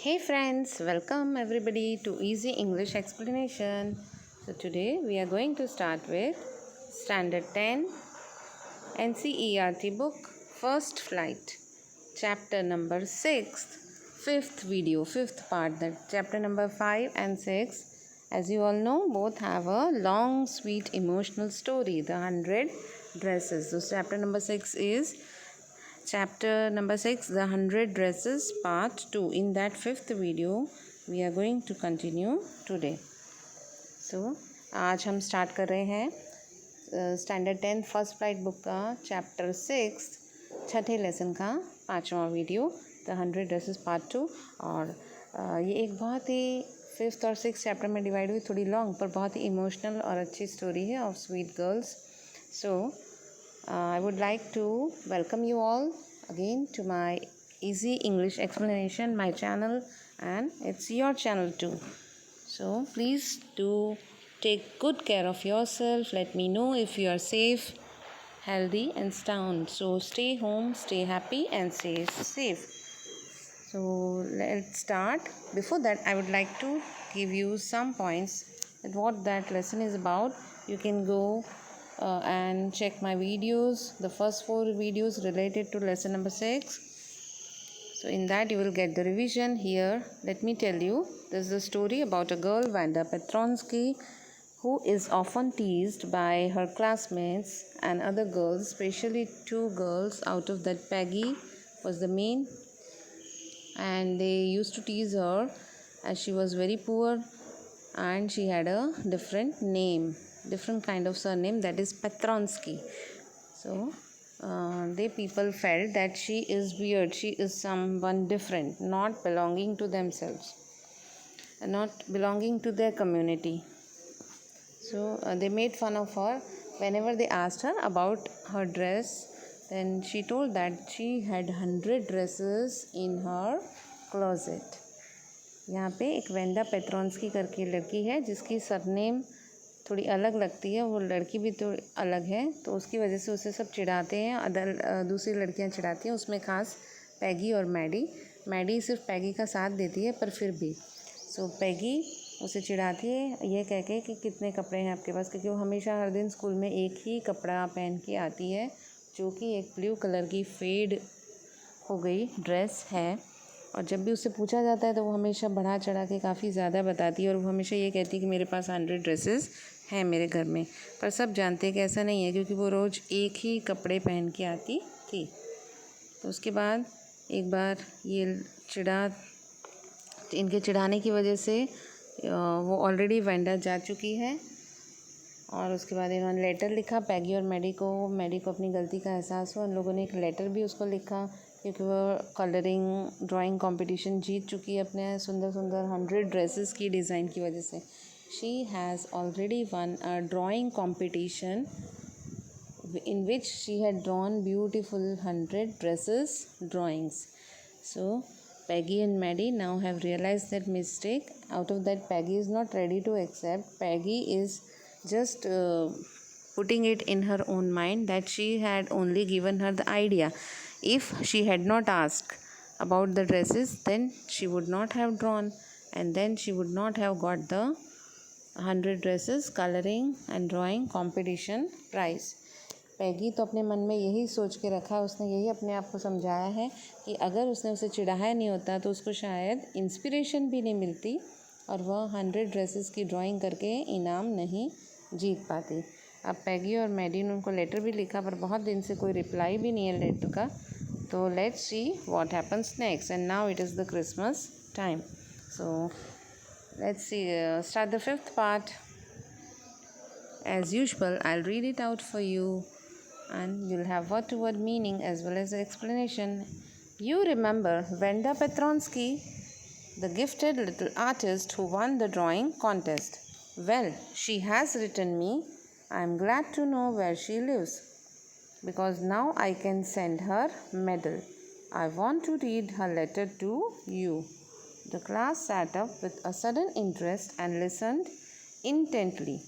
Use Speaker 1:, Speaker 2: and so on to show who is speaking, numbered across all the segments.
Speaker 1: Hey friends, welcome everybody to Easy English Explanation. So today we are going to start with Standard 10 NCERT book First Flight, chapter number 6, fifth part. That chapter number 5 and 6, as you all know, both have a long, sweet, emotional story, the 100 dresses. So chapter number 6 is Chapter number 6, The 100 Dresses, Part 2. In that fifth video, we are going to continue today. So, आज हम start कर रहे हैं standard 10 first flight book का chapter 6 छठे lesson का 5वां video the 100 dresses part 2। और ये एक बहुत ही फिफ्थ और सिक्स चैप्टर में डिवाइड हुई, थोड़ी लॉन्ग पर बहुत ही इमोशनल और अच्छी स्टोरी है of sweet girls. So I would like to welcome you all again to my Easy English Explanation, my channel, and it's your channel too. So please do take good care of yourself. Let me know if you are safe, healthy, and sound. So stay home, stay happy, and stay safe. So let's start. Before that, I would like to give you some points at what that lesson is about. You can go and check my videos, the first 4 videos related to lesson number 6. So in that you will get the revision. Here let me tell you, this is a story about a girl, Wanda Petronsky, who is often teased by her classmates and other girls, especially 2 girls out of that. Peggy was the main, and they used to tease her as she was very poor and she had a different kind of surname, that is Petronsky. So they people felt that she is weird, she is someone different, not belonging to themselves, not belonging to their community. So they made fun of her whenever they asked her about her dress. Then she told that she had 100 dresses in her closet. यहाँ पे एक Wanda पेट्रॉन्स्की करके लड़की है जिसकी surname थोड़ी अलग लगती है, वो लड़की भी तो अलग है, तो उसकी वजह से उसे सब चिढ़ाते हैं, दूसरी लड़कियां चिढ़ाती हैं, उसमें खास पैगी और मैडी सिर्फ पैगी का साथ देती है पर फिर भी। सो पैगी उसे चिढ़ाती है ये कह के कि कितने कपड़े हैं आपके पास, क्योंकि वो हमेशा हर दिन स्कूल में एक ही कपड़ा पहन के आती है जो कि एक ब्लू कलर की फेड हो गई ड्रेस है। और जब भी उससे पूछा जाता है तो वो हमेशा बढ़ा चढ़ा के काफ़ी ज़्यादा बताती है और वो हमेशा ये कहती है कि मेरे पास 100 ड्रेसेस हैं मेरे घर में। पर सब जानते हैं कि ऐसा नहीं है, क्योंकि वो रोज़ एक ही कपड़े पहन के आती थी। तो उसके बाद एक बार ये इनके चिढ़ाने की वजह से वो ऑलरेडी वेंडा जा चुकी है, और उसके बाद इन्होंने लेटर लिखा पैगी और मैडी को अपनी गलती का एहसास हुआ। उन लोगों ने एक लेटर भी उसको लिखा, क्योंकि वो कलरिंग ड्राइंग कंपटीशन जीत चुकी है अपने सुंदर 100 ड्रेसेस की डिज़ाइन की वजह से। She has already one a drawing competition in which she had drawn beautiful 100 dresses drawings. So Peggy and Maddie now have realized that mistake. Out of that, Peggy is not ready to accept. Peggy is just putting it in her own mind that she had only given her the idea. If she had not asked about the dresses, then she would not have drawn, and then she would not have got the 100 dresses coloring and drawing competition prize. पैगी तो अपने मन में यही सोच के रखा, उसने यही अपने आप को समझाया है कि अगर उसने उसे चिढ़ाया नहीं होता तो उसको शायद इंस्पिरेशन भी नहीं मिलती और वह 100 ड्रेसेस की ड्राइंग करके इनाम नहीं जीत पाती। अब पैगी और मैडी ने उनको लेटर भी लिखा, पर बहुत दिन से कोई रिप्लाई भी नहीं है लेटर का। तो let's see what happens next. And now it is the Christmas time, so let's see start the fifth part. As usual, I'll read it out for you, and you'll have word-to-word meaning as well as the explanation. You remember Wanda Petronsky, the gifted little artist who won the drawing contest? Well, she has written me. I'm glad to know where she lives, because now I can send her medal. I want to read her letter to you. The class sat up with a sudden interest and listened intently.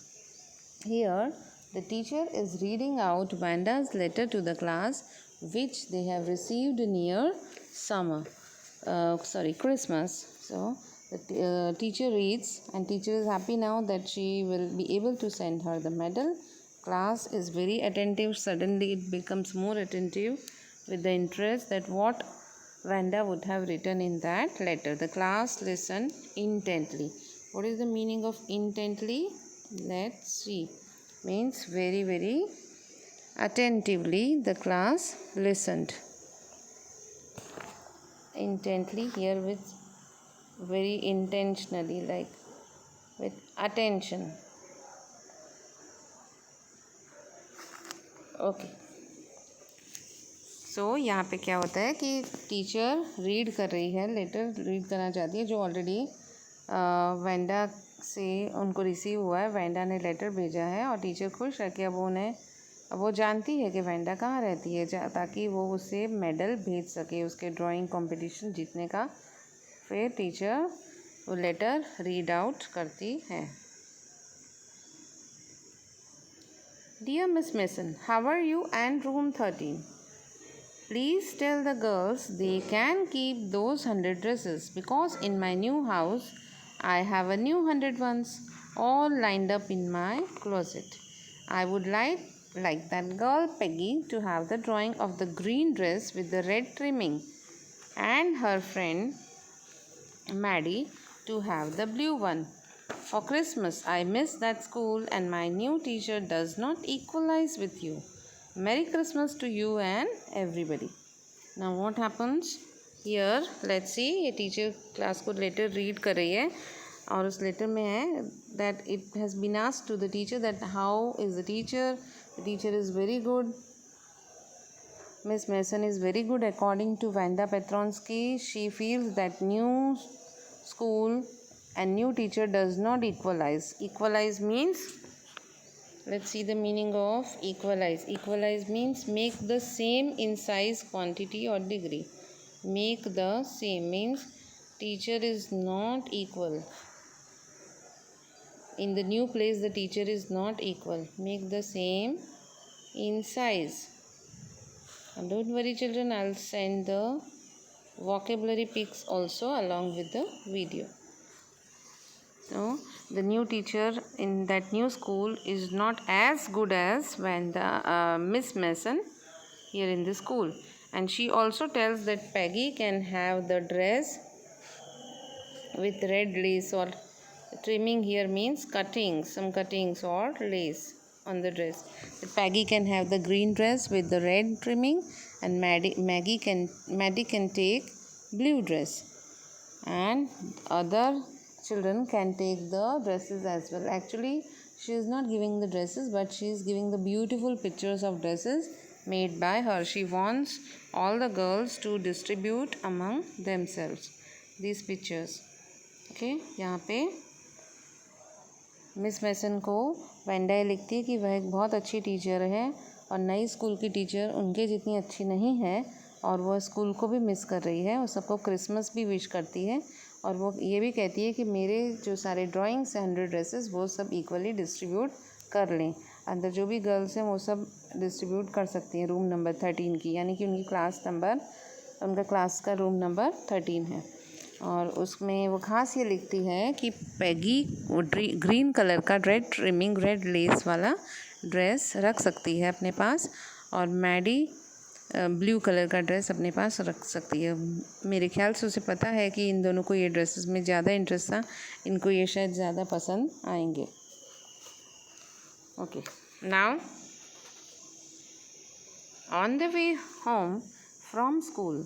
Speaker 1: Here, the teacher is reading out Wanda's letter to the class, which they have received near summer. Christmas. So the teacher reads, and teacher is happy now that she will be able to send her the medal. Class is very attentive. Suddenly it becomes more attentive with the interest that what Vanda would have written in that letter. The class listened intently. What is the meaning of intently? Let's see. Means very, very attentively the class listened. Intently here with very intentionally, like with attention. Okay so यहाँ पे क्या होता है कि teacher read कर रही है, letter read करना चाहती है जो ऑलरेडी वेंडा से उनको रिसीव हुआ है। वेंडा ने लेटर भेजा है और टीचर खुश है कि अब वो जानती है कि वेंडा कहाँ रहती है, ताकि वो उसे मेडल भेज सके उसके ड्राइंग कंपटीशन जीतने का। फिर टीचर वो लेटर रीड आउट करती है। Dear Miss Mason, how are you and room 13? Please tell the girls they can keep those 100 dresses because in my new house I have a new 100 ones all lined up in my closet. I would like that girl Peggy to have the drawing of the green dress with the red trimming and her friend Maddie to have the blue one. For Christmas, I miss that school and my new teacher does not equalize with you. Merry Christmas to you and everybody. Now what happens? Here, let's see, ये teacher class को letter read कर रही है और उस letter में है that it has been asked to the teacher that how is the teacher. The teacher is very good. Miss Mason is very good according to Vanda Petronsky. She feels that new school and new teacher does not equalize. Equalize means, let's see the meaning of equalize. Equalize means make the same in size, quantity or degree. Make the same means teacher is not equal. In the new place the teacher is not equal. Make the same in size. And don't worry children, I'll send the vocabulary pics also along with the video. So the new teacher in that new school is not as good as when the Miss Mason here in the school, and she also tells that Peggy can have the dress with red lace or trimming. Here means cuttings, some cuttings or lace on the dress. Peggy can have the green dress with the red trimming, and Maddie can take blue dress, and other children can take the dresses as well. Actually, she is not giving the dresses, but she is giving the beautiful pictures of dresses made by her. She wants all the girls to distribute among themselves these pictures. Okay, यहाँ पे miss मैसन को Wanda लिखती है कि वह एक बहुत अच्छी टीचर है और नई स्कूल की टीचर उनके जितनी अच्छी नहीं है, और वह स्कूल को भी मिस कर रही है और सबको क्रिसमस भी विश करती है, और वो ये भी कहती है कि मेरे जो सारे ड्राइंग्स हैं 100 ड्रेसेस वो सब इक्वली डिस्ट्रीब्यूट कर लें। अंदर जो भी गर्ल्स हैं वो सब डिस्ट्रीब्यूट कर सकती हैं रूम नंबर 13 की, यानी कि उनका क्लास का रूम नंबर 13 है। और उसमें वो खास ये लिखती है कि पैगी ग्रीन कलर का रेड ट्रिमिंग रेड लेस वाला ड्रेस रख सकती है अपने पास, और मैडी ब्लू कलर का ड्रेस अपने पास रख सकती है। मेरे ख्याल से उसे पता है कि इन दोनों को ये ड्रेसेस में ज़्यादा इंटरेस्ट था, इनको ये शायद ज़्यादा पसंद आएंगे। Okay, now on the way home from school,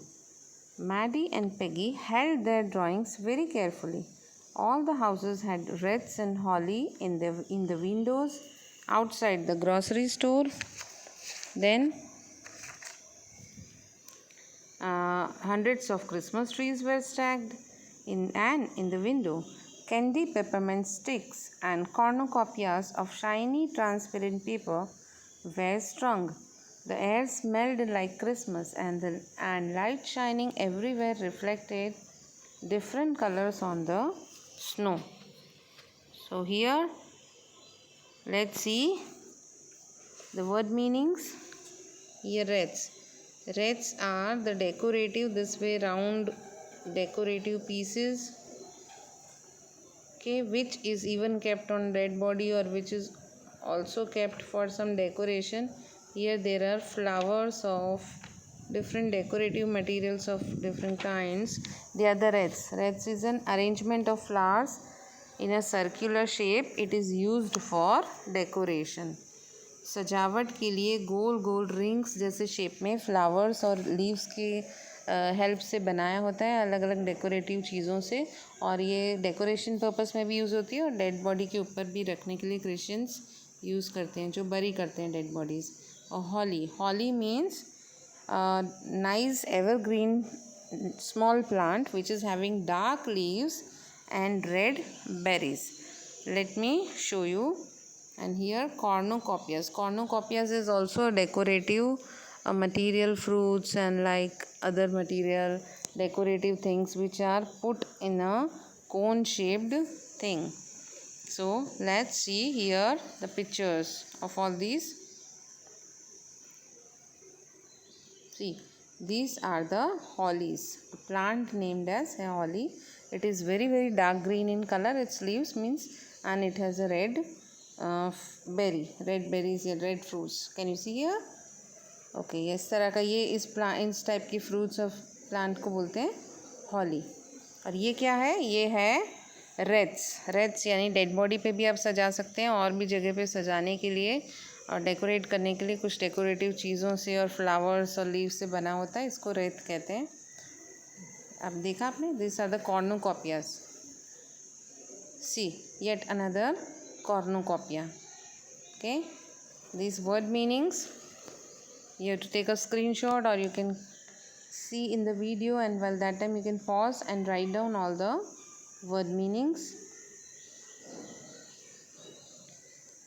Speaker 1: Maddie and Peggy held their drawings very carefully. All the houses had wreaths and holly in the windows outside the grocery store. Then hundreds of Christmas trees were stacked in the window. Candy peppermint sticks and cornucopias of shiny transparent paper were strung. The air smelled like Christmas, and light shining everywhere reflected different colors on the snow. So here, let's see the word meanings. Here, wreaths. Wreaths are the decorative, this way round decorative pieces, okay, which is even kept on dead body or which is also kept for some decoration. Here there are flowers of different decorative materials of different kinds. They are the wreaths. Wreaths is an arrangement of flowers in a circular shape. It is used for decoration. सजावट के लिए गोल गोल rings जैसे shape में flowers और leaves की help से बनाया होता है अलग अलग डेकोरेटिव चीज़ों से, और ये डेकोरेशन पर्पस में भी यूज़ होती है और डेड बॉडी के ऊपर भी रखने के लिए क्रिश्चियंस यूज़ करते हैं जो बरी करते हैं डेड बॉडीज़. और हॉली means nice evergreen small plant which is having dark leaves and red berries. Let me show you. And here cornucopias is also a decorative material, fruits and like other material decorative things which are put in a cone shaped thing. So let's see here the pictures of all these. See, these are the hollies, a plant named as a holly. It is very dark green in color, its leaves means, and it has a red red berries या red fruits. Can you see here? Okay, इस तरह का ये इस type की fruits of plant को बोलते हैं हॉली. और ये क्या है? ये है रेड्स यानी डेड बॉडी पे भी आप सजा सकते हैं और भी जगह पे सजाने के लिए और डेकोरेट करने के लिए कुछ डेकोरेटिव चीज़ों से और फ्लावर्स और लीव्स से बना होता है, इसको रेत कहते हैं. अब देखा आपने, this are the cornucopias. See yet another cornucopia. Okay, these word meanings you have to take a screenshot or you can see in the video, and while that time you can pause and write down all the word meanings.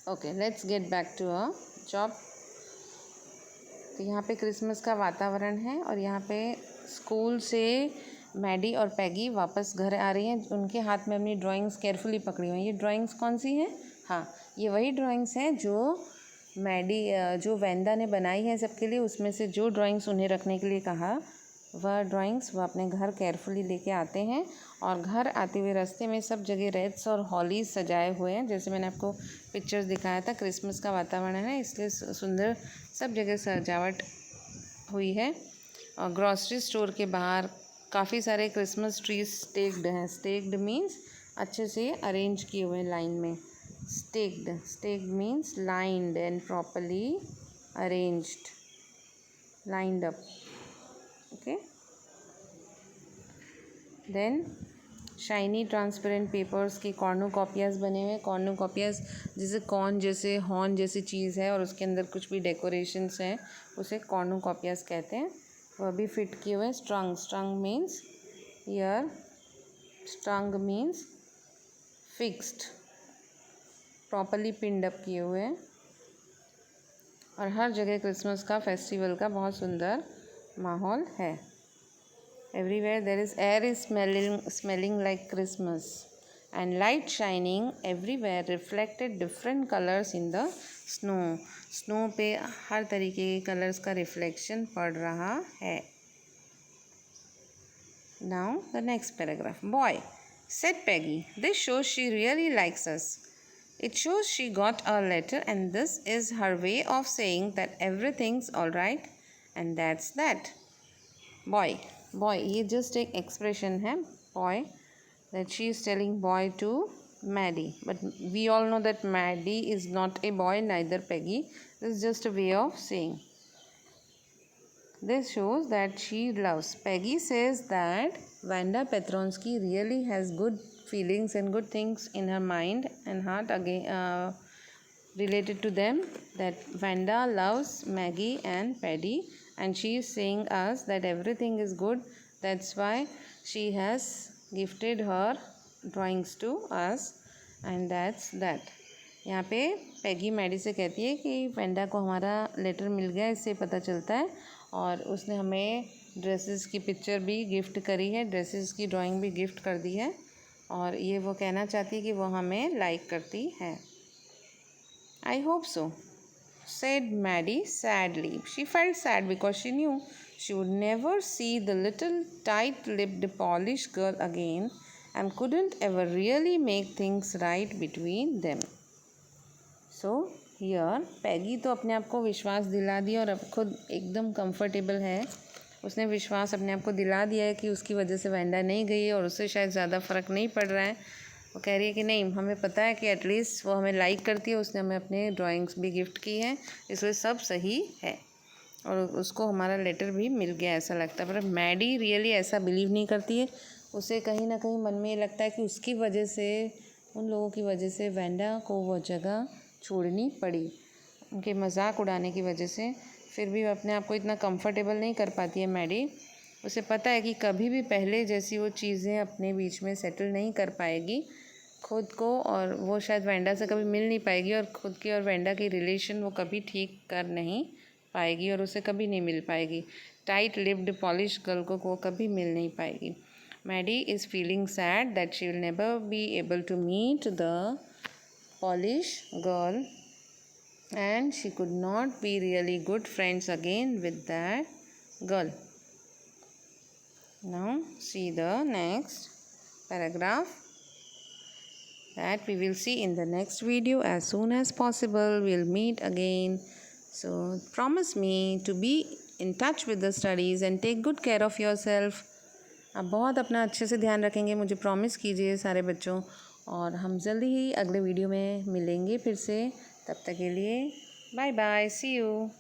Speaker 1: Okay, let's get back to our job. तो यहाँ पे Christmas का वातावरण है और यहाँ पे school से मैडी और पैगी वापस घर आ रही हैं. उनके हाथ में अपनी ड्राइंग्स केयरफुली पकड़ी हुई हैं. ये ड्राइंग्स कौन सी हैं? हाँ, ये वही ड्राइंग्स हैं जो वेंदा ने बनाई है सबके लिए. उसमें से जो ड्राइंग्स उन्हें रखने के लिए कहा वह ड्राइंग्स वो अपने घर केयरफुली लेके आते हैं. और घर आते हुए रास्ते में सब जगह रेड्स और हॉलीज सजाए हुए हैं. जैसे मैंने आपको पिक्चर्स दिखाया था, क्रिसमस का वातावरण है इसलिए सुंदर सब जगह सजावट हुई है. और ग्रॉसरी स्टोर के बाहर काफ़ी सारे क्रिसमस ट्रीज स्टेक्ड हैं. स्टेक्ड मीन्स अच्छे से अरेंज किए हुए लाइन में. Stacked means lined and properly arranged, lined up. Okay, then shiny transparent papers के कॉर्नुकोपियाज बने हुए. कॉर्नुकोपियाज जैसे कॉर्न जैसे हॉर्न जैसी चीज़ है और उसके अंदर कुछ भी डेकोरेशंस हैं, उसे कॉर्नुकोपियाज कहते हैं. वह भी फिट किए हुए. स्ट्रंग means year, स्ट्रंग means fixed, properly पिंड अप किए हुए. और हर जगह क्रिसमस का फेस्टिवल का बहुत सुंदर माहौल है. Everywhere there is air is smelling like Christmas and light shining everywhere reflected different colors in the snow. Snow पे हर तरीके के कलर्स का रिफ्लेक्शन पड़ रहा है. Now the next paragraph. Boy, said Peggy, this shows she really likes us. It shows she got our letter and this is her way of saying that everything's all right and that's that. Boy ये just एक expression है. boy, that she is telling boy to Maddie, but we all know that Maddie is not a boy, neither Peggy. This is just a way of saying. This shows that she loves. Peggy says that Wanda Petronsky really has good feelings and good things in her mind and heart again related to them, that Wanda loves Maggie and Paddy and she is saying us that everything is good. That's why she has gifted her drawings to us and that's that. यहाँ पे पैगी Maddie से कहती है कि Wanda को हमारा letter मिल गया, इससे पता चलता है, और उसने हमें ड्रेसेस की पिक्चर भी गिफ्ट करी है, ड्रेसेस की ड्राइंग भी गिफ्ट कर दी है, और ये वो कहना चाहती है कि वो हमें लाइक करती है. I hope so, said Maddie sadly. She felt sad because she knew she would never see the little tight-lipped Polish girl again and couldn't ever really make things right between them. So here पैगी तो अपने आप को विश्वास दिला दिया और अब खुद एकदम कंफर्टेबल है। उसने विश्वास अपने आप को दिला दिया है कि उसकी वजह से वेंडा नहीं गई है और उससे शायद ज़्यादा फ़र्क नहीं पड़ रहा है। वो कह रही है कि नहीं, हमें पता है कि एटलीस्ट वो हमें लाइक करती है, उसने हमें अपने ड्राइंग्स भी गिफ्ट की हैं, इसलिए सब सही है और उसको हमारा लेटर भी मिल गया ऐसा लगता है। पर मैडी रियली ऐसा बिलीव नहीं करती है। उसे कहीं ना कहीं मन में ये लगता है कि उसकी वजह से, उन लोगों की वजह से वेंडा को वो जगह छोड़नी पड़ी, उनके मजाक उड़ाने की वजह से। फिर भी अपने आप को इतना कंफर्टेबल नहीं कर पाती है मैडी। उसे पता है कि कभी भी पहले जैसी वो चीज़ें अपने बीच में सेटल नहीं कर पाएगी खुद को, और वो शायद वेंडा से कभी मिल नहीं पाएगी और खुद की और वेंडा की रिलेशन वो कभी ठीक कर नहीं पाएगी और उसे कभी नहीं मिल पाएगी। टाइट लिप्ड पॉलिश गर्ल को वो कभी मिल नहीं पाएगी। Maddy is feeling sad that she will never be able to meet the Polish girl and she could not be really good friends again with that girl. Now see the next paragraph that we will see in the next video as soon as possible. We'll meet again. So promise me to be in touch with the studies and take good care of yourself. आप बहुत अपना अच्छे से ध्यान रखेंगे, मुझे promise कीजिए सारे बच्चों, और हम जल्दी ही अगले वीडियो में मिलेंगे फिर से। तब तक के लिए बाय बाय, सी यू।